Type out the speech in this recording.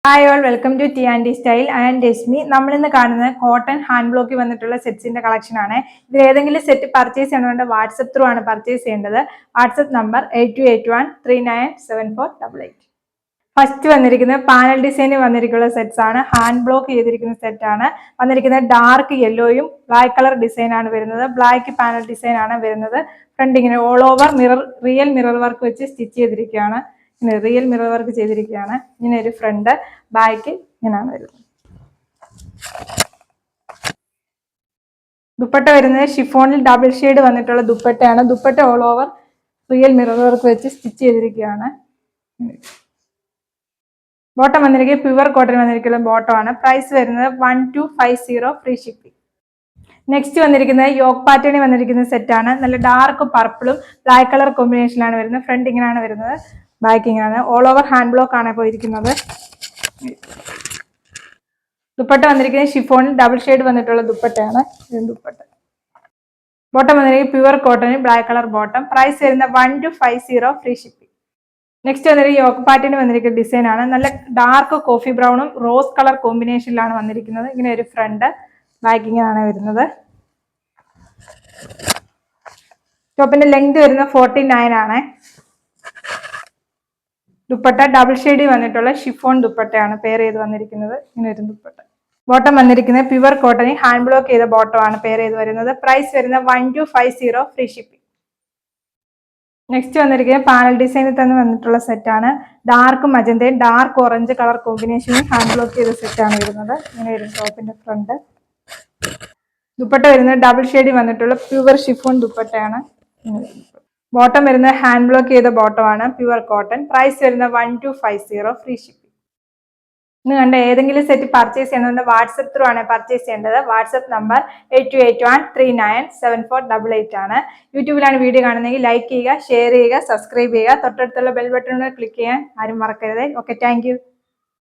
Hi all welcome to T and style. I am Rashmi. നമ്മൾ ഇന്ന് കാണുന്നത് കോട്ടൺ ഹാൻഡ് ബ്ലോക്കിൽ വന്നിട്ടുള്ള സെറ്റ്സിന്റെ കളക്ഷൻ ആണ്. ഇതിൽ ഏതെങ്കിലും സെറ്റ് പർച്ചേസ് ചെയ്യണമെങ്കിൽ വാട്സ്ആപ്പ് ത്രൂ ആണ് പർച്ചേസ് ചെയ്യേണ്ടത്. WhatsApp number 8281397488. ഫസ്റ്റ് വന്നിരിക്കുന്നത് പാനൽ ഡിസൈനിൽ വന്നിരിക്കുന്ന സെറ്റ്സ് ആണ്. ഹാൻഡ് ബ്ലോക്ക് ചെയ്തിരിക്കുന്ന സെറ്റ് ആണ് വന്നിരിക്കുന്നത്. ഡാർക്ക് യെല്ലോയും ബ്ലാക്ക് കളർ ഡിസൈൻ ആണ് വരുന്നത്. ബ്ലാക്ക് പാനൽ ഡിസൈൻ ആണ് വരുന്നത്. ഫ്രണ്ട് ഇങ്ങനെ all over real mirror work വെച്ച് സ്റ്റിച്ച് ചെയ്തിരിക്കുകയാണ്. റിയൽ മിറർ വർക്ക് ചെയ്തിരിക്കുകയാണ്. ഇങ്ങനെ ഒരു ഫ്രണ്ട് ബാക്ക് ഇങ്ങനെയാണ് വരുന്നത്. ദുപ്പട്ട വരുന്നത് ഷിഫോണിൽ ഡബിൾ ഷെയ്ഡ് വന്നിട്ടുള്ള ദുപ്പട്ടയാണ്. Dupatta all over real mirror work വെച്ച് സ്റ്റിച്ച് ചെയ്തിരിക്കുകയാണ്. ബോട്ടം വന്നിരിക്കുന്നത് പ്യുവർ കോട്ടൺ വന്നിരിക്കുന്ന ബോട്ടം ആണ്. പ്രൈസ് വരുന്നത് 1250 ഫ്രീ ഷിപ്പിംഗ്. നെക്സ്റ്റ് വന്നിരിക്കുന്നത് യോക്ക് പാറ്റേണിൽ വന്നിരിക്കുന്ന സെറ്റ് ആണ്. നല്ല ഡാർക്ക് പർപ്പിളും ബ്ലാക്ക് കളർ കോമ്പിനേഷനിലാണ് വരുന്നത്. ഫ്രണ്ട് ഇങ്ങനെയാണ് വരുന്നത്, ബാക്ക് ഇങ്ങനെയാണ്. ഓൾ ഓവർ ഹാൻഡ് ബ്ലോക്ക് ആണ് പോയിരിക്കുന്നത്. ദുപ്പട്ട വന്നിരിക്കുന്നത് ഷിഫോണിൽ ഡബിൾ ഷെയ്ഡ് വന്നിട്ടുള്ള ദുപ്പട്ടയാണ്. ദുപ്പട്ട ബോട്ടം വന്നിരിക്കുന്നത് pure cotton black colour bottom. Price വരുന്ന 1250 ഫ്രീ ഷിപ്പിംഗ്. നെക്സ്റ്റ് വന്നിരിക്കുന്നത് യോക്ക് പാറ്റേണിൽ വന്നിരിക്കുന്ന ഡിസൈൻ ആണ്. നല്ല ഡാർക്ക് കോഫി ബ്രൗണും റോസ് കളർ കോമ്പിനേഷനിലാണ് വന്നിരിക്കുന്നത്. ഇങ്ങനെ ഒരു ഫ്രണ്ട് ബാക്കിംഗ് ആണ് വരുന്നത്. ടോപ്പിന്റെ ലെങ്ത് വരുന്നത് 49 ആണ്. ദുപ്പട്ട ഡബിൾ ഷെയ്ഡിൽ വന്നിട്ടുള്ള ഷിഫോൺ ദുപ്പട്ടയാണ് പെയർ ചെയ്ത് വന്നിരിക്കുന്നത്. ഇങ്ങനെ ഒരു ദുപ്പട്ട. ബോട്ടം വന്നിരിക്കുന്നത് പ്യുവർ കോട്ടണിൽ ഹാൻഡ് ബ്ലോക്ക് ചെയ്ത ബോട്ടം ആണ് പെയർ ചെയ്ത് വരുന്നത്. പ്രൈസ് വരുന്നത് 1250 ഫ്രീ ഷിപ്പിംഗ്. നെക്സ്റ്റ് വന്നിരിക്കുന്നത് പാനൽ ഡിസൈനിൽ തന്നെ വന്നിട്ടുള്ള സെറ്റ് ആണ്. ഡാർക്ക് മജന്തയും ഡാർക്ക് ഓറഞ്ച് കളർ കോമ്പിനേഷനും ഹാൻഡ് ബ്ലോക്ക് ചെയ്ത സെറ്റ് ആണ് വരുന്നത്. ഇങ്ങനെ ഒരു ടോപ്പിന്റെ ഫ്രണ്ട്. ദുപ്പട്ട വരുന്നത് ഡബിൾ ഷെയ്ഡിൽ വന്നിട്ടുള്ള പ്യുവർ ഷിഫോൺ ദുപ്പട്ടയാണ്. ബോട്ടം വരുന്നത് ഹാൻഡ് ബ്ലോക്ക് ചെയ്ത ബോട്ടം ആണ്, പ്യുവർ കോട്ടൺ. പ്രൈസ് വരുന്നത് 1250 ഫ്രീ ഷിപ്പിംഗ്. ഇന്ന് കണ്ട ഏതെങ്കിലും സെറ്റ് പർച്ചേസ് ചെയ്യണമെന്ന് വാട്സ്ആപ്പ് ത്രൂ ആണ് പർച്ചേസ് ചെയ്യേണ്ടത്. വാട്സ്ആപ്പ് നമ്പർ 8281397488 ആണ്. യൂട്യൂബിലാണ് വീഡിയോ കാണുന്നതെങ്കിൽ ലൈക്ക് ചെയ്യുക, ഷെയർ ചെയ്യുക, സബ്സ്ക്രൈബ് ചെയ്യുക. തൊട്ടടുത്തുള്ള ബെൽ ബട്ടൺ ക്ലിക്ക് ചെയ്യാൻ ആരും മറക്കരുത്. Okay, thank you.